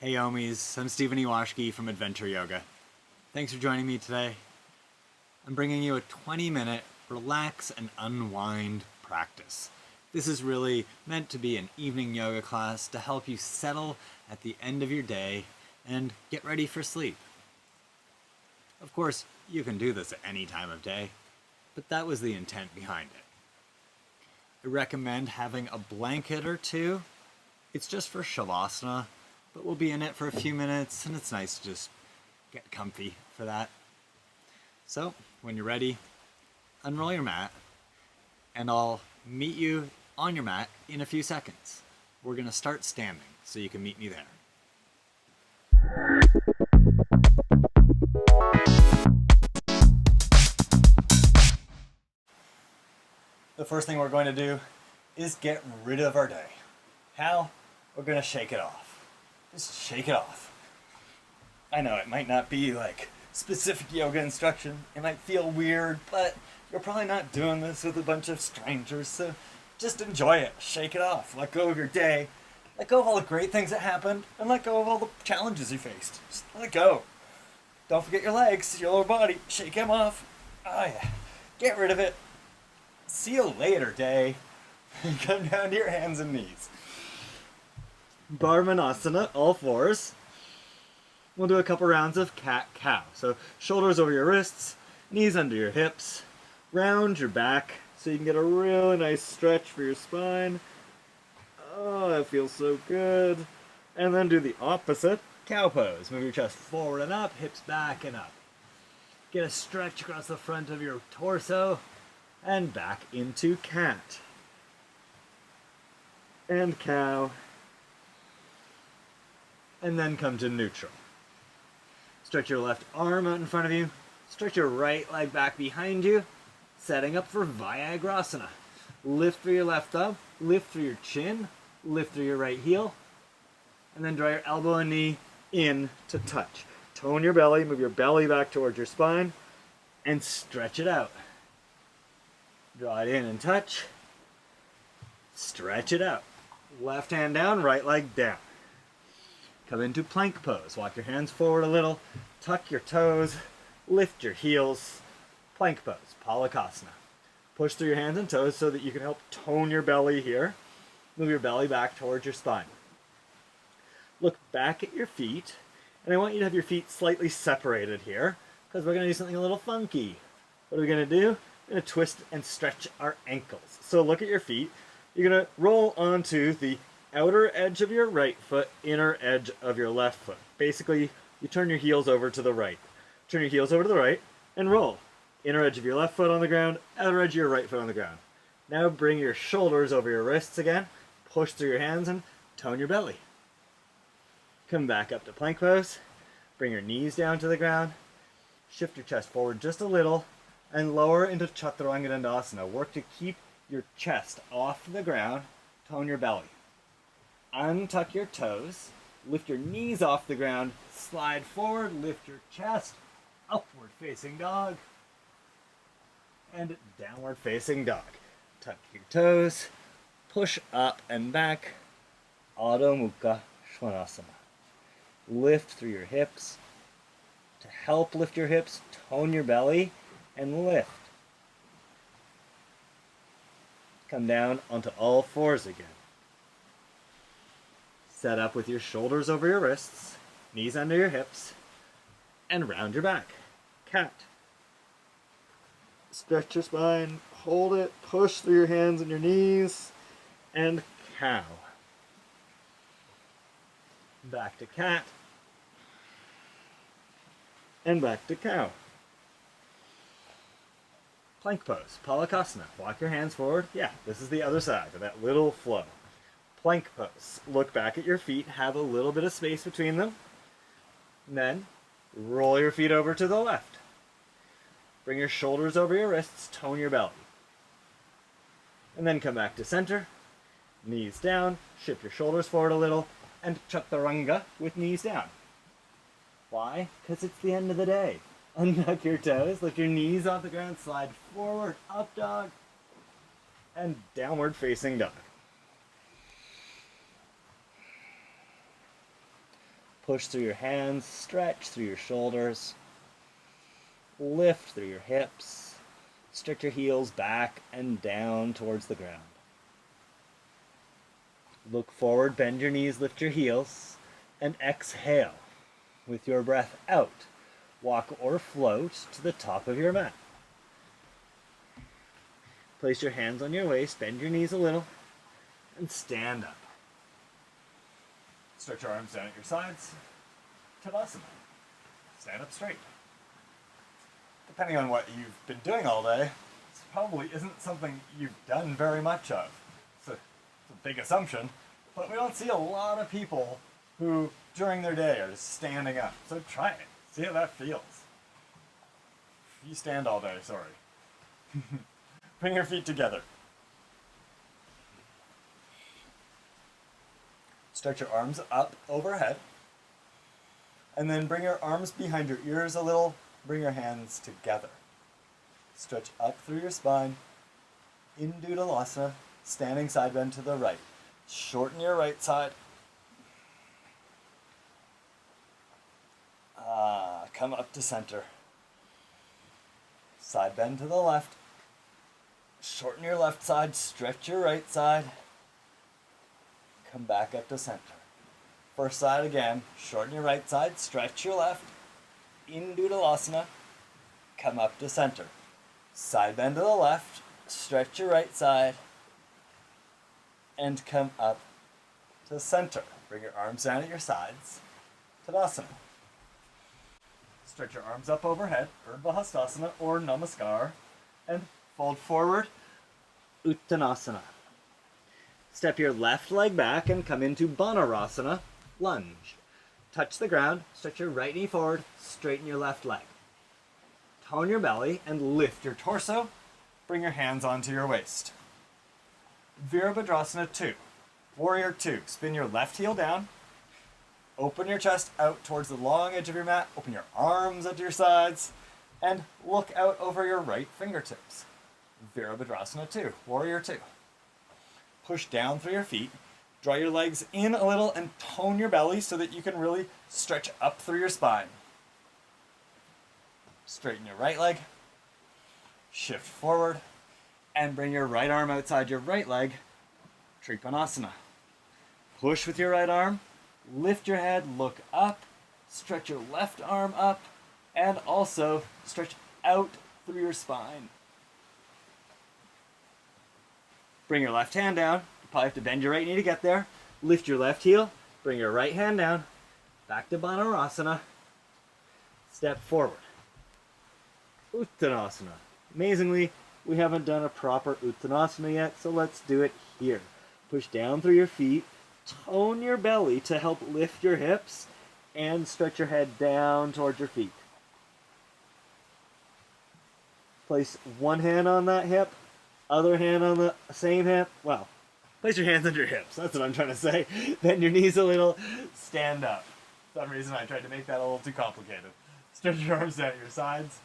Hey Omies, I'm Ewashkiw from Adventure Yoga. Thanks for joining me today. I'm bringing you a 20-minute relax and unwind practice. This is really meant to be an evening yoga class to help you settle at the end of your day and get ready for sleep. Of course, you can do this at any time of day, but that was the intent behind it. I recommend having a blanket or two. It's just for Shavasana, but we'll be in it for a few minutes, and it's nice to just get comfy for that. So, when you're ready, unroll your mat, and I'll meet you on your mat in a few seconds. We're going to start standing, so you can meet me there. The first thing we're going to do is get rid of our day. How? We're going to shake it off. Just shake it off. I know it might not be like specific yoga instruction. It might feel weird, but you're probably not doing this with a bunch of strangers, so just enjoy it. Shake it off. Let go of your day. Let go of all the great things that happened, and let go of all the challenges you faced. Just let it go. Don't forget your legs, your lower body. Shake them off. Oh yeah. Get rid of it. See you later, day. Come down to your hands and knees. Banarasana, all fours. We'll do a couple rounds of cat-cow. So shoulders over your wrists, knees under your hips, round your back so you can get a really nice stretch for your spine. Oh, that feels so good. And then do the opposite, cow pose. Move your chest forward and up, hips back and up. Get a stretch across the front of your torso and back into cat. And cow. And then come to neutral. Stretch your left arm out in front of you. Stretch your right leg back behind you. Setting up for Veerabhadrasana. Lift through your left thumb. Lift through your chin. Lift through your right heel. And then draw your elbow and knee in to touch. Tone your belly. Move your belly back towards your spine. And stretch it out. Draw it in and touch. Stretch it out. Left hand down, right leg down. Come into plank pose. Walk your hands forward a little. Tuck your toes. Lift your heels. Plank pose. Balasana. Push through your hands and toes so that you can help tone your belly here. Move your belly back towards your spine. Look back at your feet. And I want you to have your feet slightly separated here because we're going to do something a little funky. What are we going to do? We're going to twist and stretch our ankles. So look at your feet. You're going to roll onto the outer edge of your right foot, inner edge of your left foot. Basically, you turn your heels over to the right. Turn your heels over to the right and roll. Inner edge of your left foot on the ground, outer edge of your right foot on the ground. Now bring your shoulders over your wrists again. Push through your hands and tone your belly. Come back up to plank pose. Bring your knees down to the ground. Shift your chest forward just a little and lower into Chaturanga Dandasana. Work to keep your chest off the ground. Tone your belly. Untuck your toes, lift your knees off the ground, slide forward, lift your chest, upward facing dog, and downward facing dog. Tuck your toes, push up and back, Adho Mukha Svanasana. Lift through your hips. To help lift your hips, tone your belly and lift. Come down onto all fours again. Set up with your shoulders over your wrists, knees under your hips, and round your back. Cat. Stretch your spine, hold it, push through your hands and your knees, and cow. Back to cat, and back to cow. Plank pose, Balasana. Walk your hands forward. Yeah, this is the other side of that little flow. Plank pose. Look back at your feet, have a little bit of space between them. And then roll your feet over to the left. Bring your shoulders over your wrists, tone your belly. And then come back to center. Knees down, shift your shoulders forward a little, and Chaturanga with knees down. Why? Because it's the end of the day. Untuck your toes, lift your knees off the ground, slide forward, up dog, and downward facing dog. Push through your hands, stretch through your shoulders, lift through your hips, stretch your heels back and down towards the ground. Look forward, bend your knees, lift your heels, and exhale. With your breath out, walk or float to the top of your mat. Place your hands on your waist, bend your knees a little, and stand up. Stretch your arms down at your sides. Tadasana. Stand up straight. Depending on what you've been doing all day, this probably isn't something you've done very much of. It's a big assumption, but we don't see a lot of people who, during their day, are just standing up. So try it. See how that feels. You stand all day, sorry. Bring your feet together. Stretch your arms up overhead. And then bring your arms behind your ears a little. Bring your hands together. Stretch up through your spine. In Uttanasana, standing side bend to the right. Shorten your right side. Come up to center. Side bend to the left. Shorten your left side, stretch your right side. Come back up to center. First side again, shorten your right side, stretch your left. In Uttanasana, come up to center. Side bend to the left, stretch your right side, and come up to center. Bring your arms down at your sides. Tadasana. Stretch your arms up overhead, Veerabhadrasana or Namaskar, and fold forward, Uttanasana. Step your left leg back and come into Banarasana Lunge. Touch the ground, stretch your right knee forward, straighten your left leg. Tone your belly and lift your torso. Bring your hands onto your waist. Veerabhadrasana 2. Warrior 2. Spin your left heel down. Open your chest out towards the long edge of your mat. Open your arms up to your sides. And look out over your right fingertips. Veerabhadrasana 2. Warrior 2. Push down through your feet. Draw your legs in a little and tone your belly so that you can really stretch up through your spine. Straighten your right leg. Shift forward. And bring your right arm outside your right leg. Trikonasana. Push with your right arm. Lift your head, look up. Stretch your left arm up. And also stretch out through your spine. Bring your left hand down. You probably have to bend your right knee to get there. Lift your left heel. Bring your right hand down. Back to Banarasana. Step forward. Uttanasana. Amazingly, we haven't done a proper Uttanasana yet, so let's do it here. Push down through your feet. Tone your belly to help lift your hips. And stretch your head down towards your feet. Place one hand on that hip. Other hand on the same hip. Well, place your hands under your hips. That's what I'm trying to say. Bend your knees a little. Stand up. For some reason I tried to make that a little too complicated. Stretch your arms down at your sides.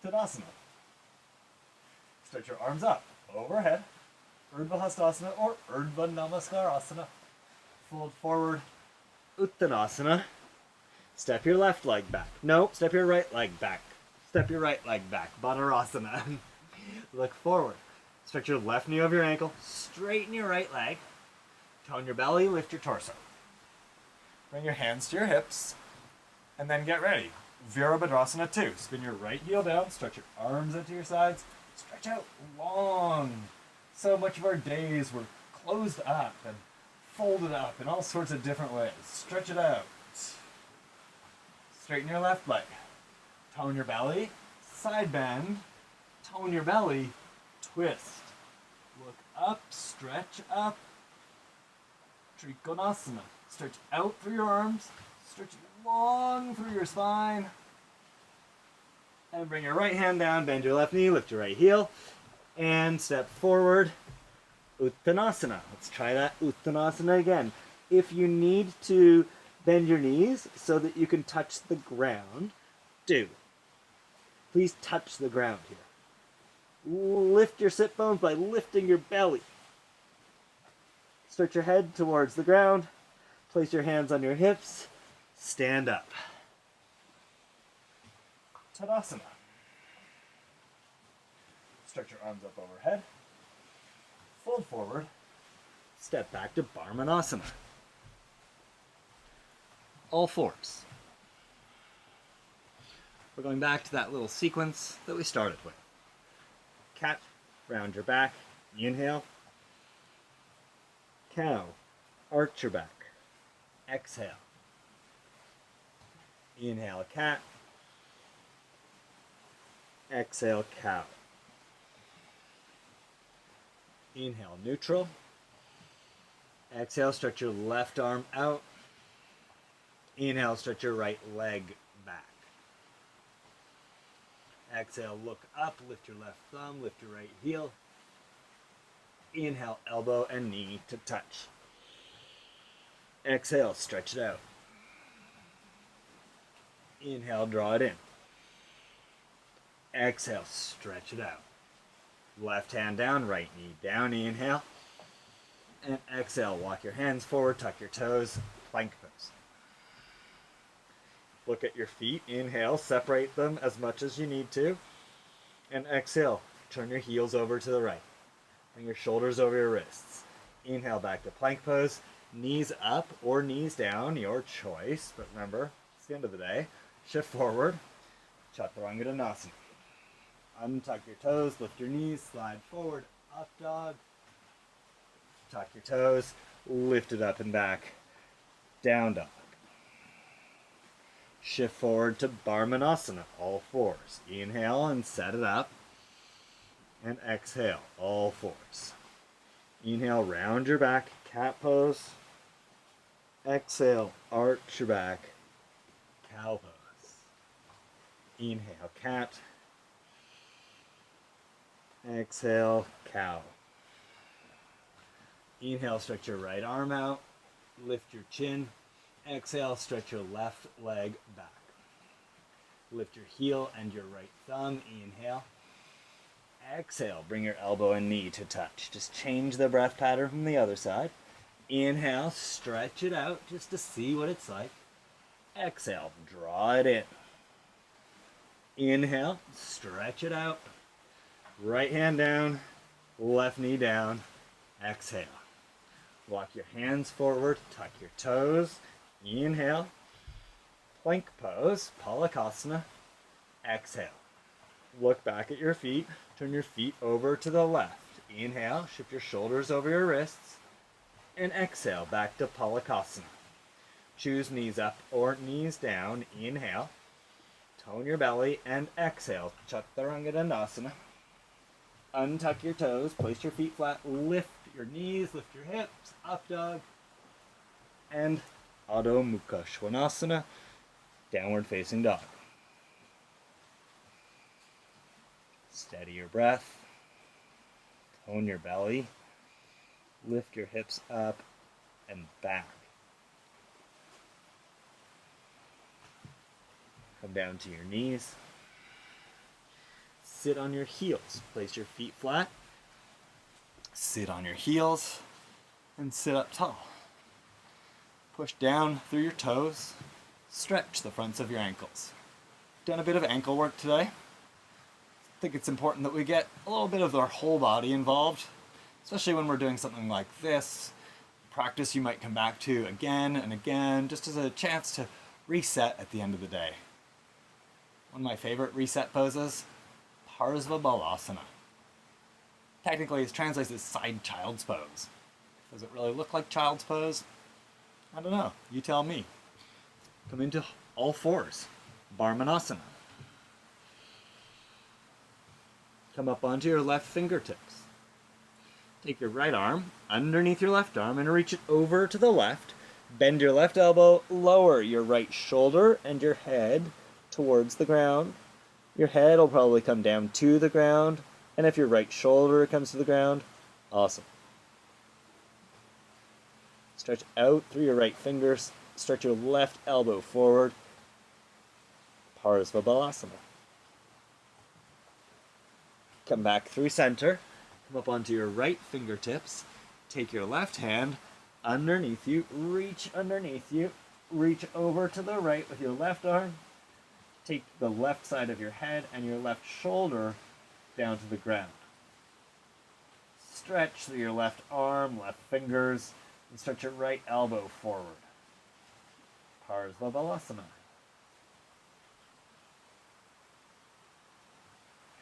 Tadasana. Stretch your arms up. Overhead. Urdhva Hastasana or Urdhva Namaskarasana. Fold forward. Uttanasana. Step your left leg back. No, step your right leg back. Step your right leg back. Banarasana. Look forward. Stretch your left knee over your ankle. Straighten your right leg. Tone your belly. Lift your torso. Bring your hands to your hips. And then get ready. Veerabhadrasana 2. Spin your right heel down. Stretch your arms out to your sides. Stretch out long. So much of our days were closed up and folded up in all sorts of different ways. Stretch it out. Straighten your left leg. Tone your belly. Side bend. Tone your belly. Twist. Look up. Stretch up. Trikonasana. Stretch out through your arms. Stretch long through your spine. And bring your right hand down. Bend your left knee. Lift your right heel. And step forward. Uttanasana. Let's try that Uttanasana again. If you need to bend your knees so that you can touch the ground, do. Please touch the ground here. Lift your sit bones by lifting your belly. Stretch your head towards the ground. Place your hands on your hips. Stand up. Tadasana. Stretch your arms up overhead. Fold forward. Step back to Banarasana. All fours. We're going back to that little sequence that we started with. Cat, round your back, inhale. Cow, arch your back, exhale. Inhale, cat. Exhale, cow. Inhale, neutral. Exhale, stretch your left arm out. Inhale, stretch your right leg back. Exhale, look up, lift your left thumb, lift your right heel. Inhale, elbow and knee to touch. Exhale, stretch it out. Inhale, draw it in. Exhale, stretch it out. Left hand down, right knee down, inhale. And exhale, walk your hands forward, tuck your toes, plank pose. Look at your feet, inhale, separate them as much as you need to. And exhale, turn your heels over to the right. Bring your shoulders over your wrists. Inhale, back to plank pose, knees up or knees down, your choice. But remember, it's the end of the day. Shift forward, Chaturanga Dandasana. Untuck your toes, lift your knees, slide forward, up dog. Tuck your toes, lift it up and back, down dog. Shift forward to Banarasana, all fours. Inhale and set it up. And exhale, all fours. Inhale, round your back, cat pose. Exhale, arch your back, cow pose. Inhale, cat. Exhale, cow. Inhale, stretch your right arm out, lift your chin. Exhale, stretch your left leg back. Lift your heel and your right thumb, inhale. Exhale, bring your elbow and knee to touch. Just change the breath pattern from the other side. Inhale, stretch it out just to see what it's like. Exhale, draw it in. Inhale, stretch it out. Right hand down, left knee down. Exhale. Walk your hands forward, tuck your toes. Inhale. Plank pose, Balasana. Exhale. Look back at your feet. Turn your feet over to the left. Inhale, shift your shoulders over your wrists. And exhale, back to Balasana. Choose knees up or knees down. Inhale. Tone your belly and exhale, Chaturanga Dandasana. Untuck your toes, place your feet flat, lift your knees, lift your hips, up dog. And Adho Mukha Svanasana, downward facing dog. Steady your breath, tone your belly, lift your hips up and back. Come down to your knees. Sit on your heels. Place your feet flat. Sit on your heels and sit up tall. Push down through your toes. Stretch the fronts of your ankles. Done a bit of ankle work today. I think it's important that we get a little bit of our whole body involved, especially when we're doing something like this. Practice you might come back to again and again, just as a chance to reset at the end of the day. One of my favorite reset poses, Parzva Balasana. Technically, it translates as side child's pose. Does it really look like child's pose? I don't know. You tell me. Come into all fours. Banarasana. Come up onto your left fingertips. Take your right arm underneath your left arm and reach it over to the left. Bend your left elbow, lower your right shoulder and your head towards the ground. Your head will probably come down to the ground, and if your right shoulder comes to the ground, awesome. Stretch out through your right fingers, stretch your left elbow forward, Parzva Balasana. Come back through center, come up onto your right fingertips, take your left hand underneath you, reach underneath you, reach over to the right with your left arm. Take the left side of your head and your left shoulder down to the ground. Stretch through your left arm, left fingers, and stretch your right elbow forward. Parzva Balasana.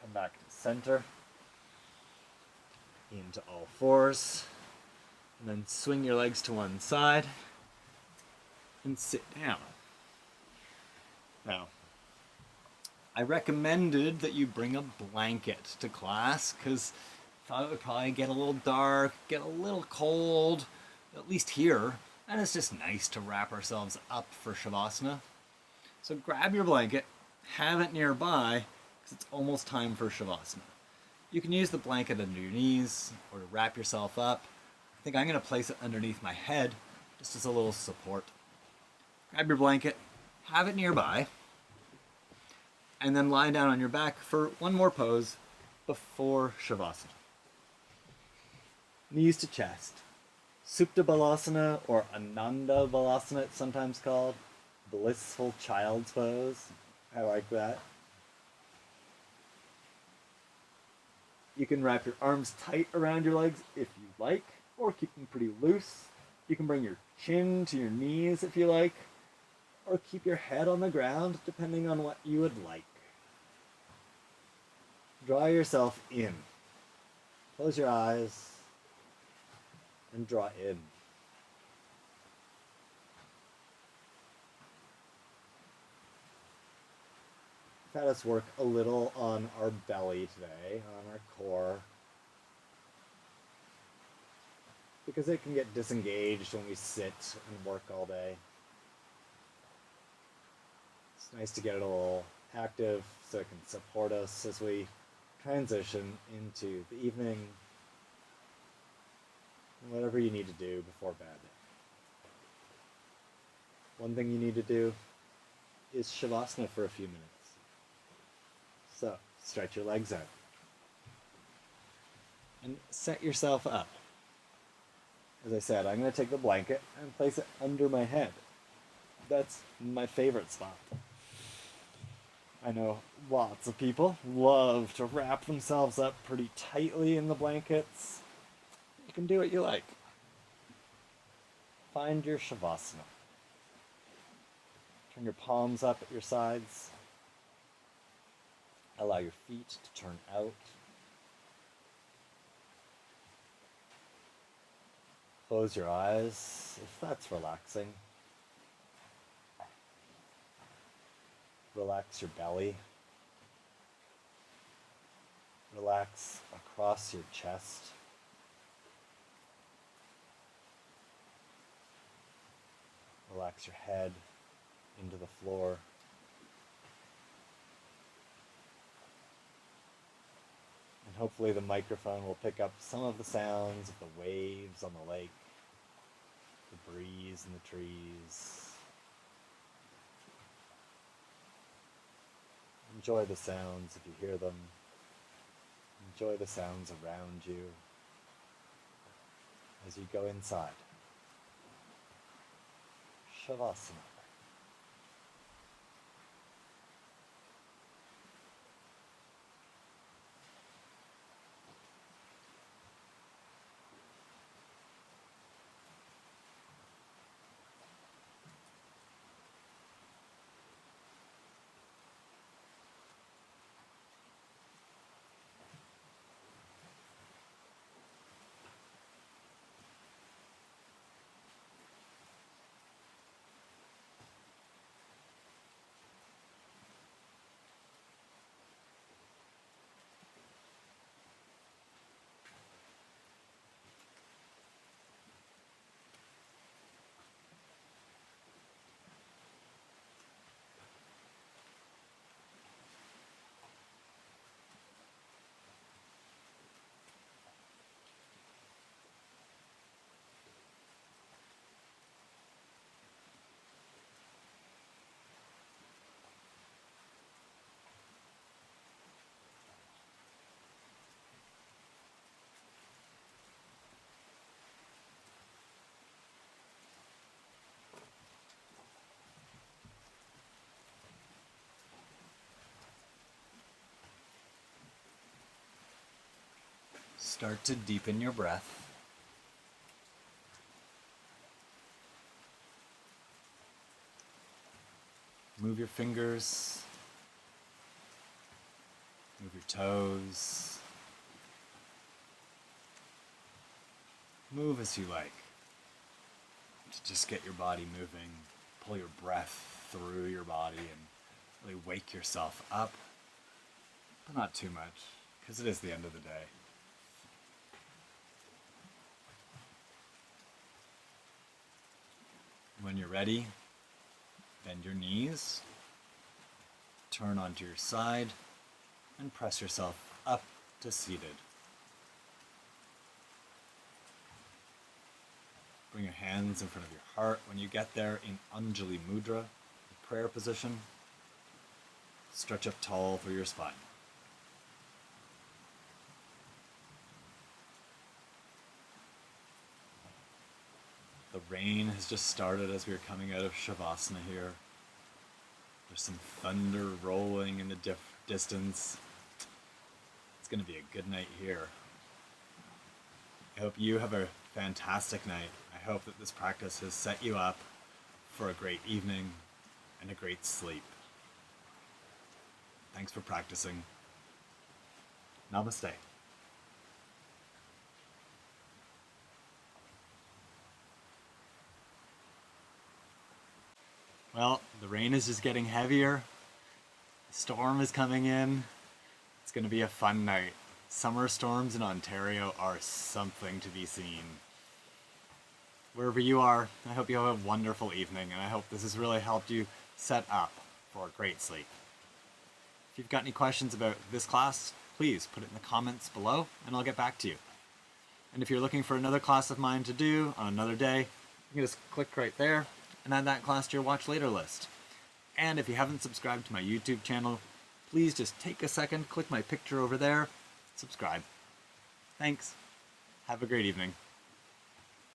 Come back to center. Into all fours. And then swing your legs to one side. And sit down. Now, I recommended that you bring a blanket to class because I thought it would probably get a little dark, get a little cold, at least here, and it's just nice to wrap ourselves up for Shavasana. So grab your blanket, have it nearby, because it's almost time for Shavasana. You can use the blanket under your knees or to wrap yourself up. I think I'm going to place it underneath my head, just as a little support. Grab your blanket, have it nearby, and then lie down on your back for one more pose before Shavasana. Knees to chest. Supta Balasana, or Ananda Balasana it's sometimes called. Blissful child's pose. I like that. You can wrap your arms tight around your legs if you like, or keep them pretty loose. You can bring your chin to your knees if you like, or keep your head on the ground depending on what you would like. Draw yourself in. Close your eyes and draw in. I've had us work a little on our belly today, on our core, because it can get disengaged when we sit and work all day. It's nice to get it a little active so it can support us as we transition into the evening, and whatever you need to do before bed. One thing you need to do is Shavasana for a few minutes. So, stretch your legs out. And set yourself up. As I said, I'm going to take the blanket and place it under my head. That's my favorite spot. I know lots of people love to wrap themselves up pretty tightly in the blankets. You can do what you like. Find your Shavasana. Turn your palms up at your sides. Allow your feet to turn out. Close your eyes if that's relaxing. Relax your belly. Relax across your chest. Relax your head into the floor. And hopefully the microphone will pick up some of the sounds of the waves on the lake, the breeze in the trees. Enjoy the sounds if you hear them. Enjoy the sounds around you as you go inside. Shavasana. Start to deepen your breath. Move your fingers. Move your toes. Move as you like. To just get your body moving. Pull your breath through your body and really wake yourself up. But not too much, because it is the end of the day. When you're ready, bend your knees, turn onto your side, and press yourself up to seated. Bring your hands in front of your heart. When you get there in Anjali Mudra, the prayer position, stretch up tall through your spine. The rain has just started as we are coming out of Shavasana here. There's some thunder rolling in the distance. It's going to be a good night here. I hope you have a fantastic night. I hope that this practice has set you up for a great evening and a great sleep. Thanks for practicing. Namaste. Well, the rain is just getting heavier. The storm is coming in. It's going to be a fun night. Summer storms in Ontario are something to be seen. Wherever you are, I hope you have a wonderful evening, and I hope this has really helped you set up for a great sleep. If you've got any questions about this class, please put it in the comments below, and I'll get back to you. And if you're looking for another class of mine to do on another day, you can just click right there and add that class to your watch later list. And if you haven't subscribed to my YouTube channel, please just take a second, click my picture over there, subscribe. Thanks. Have a great evening.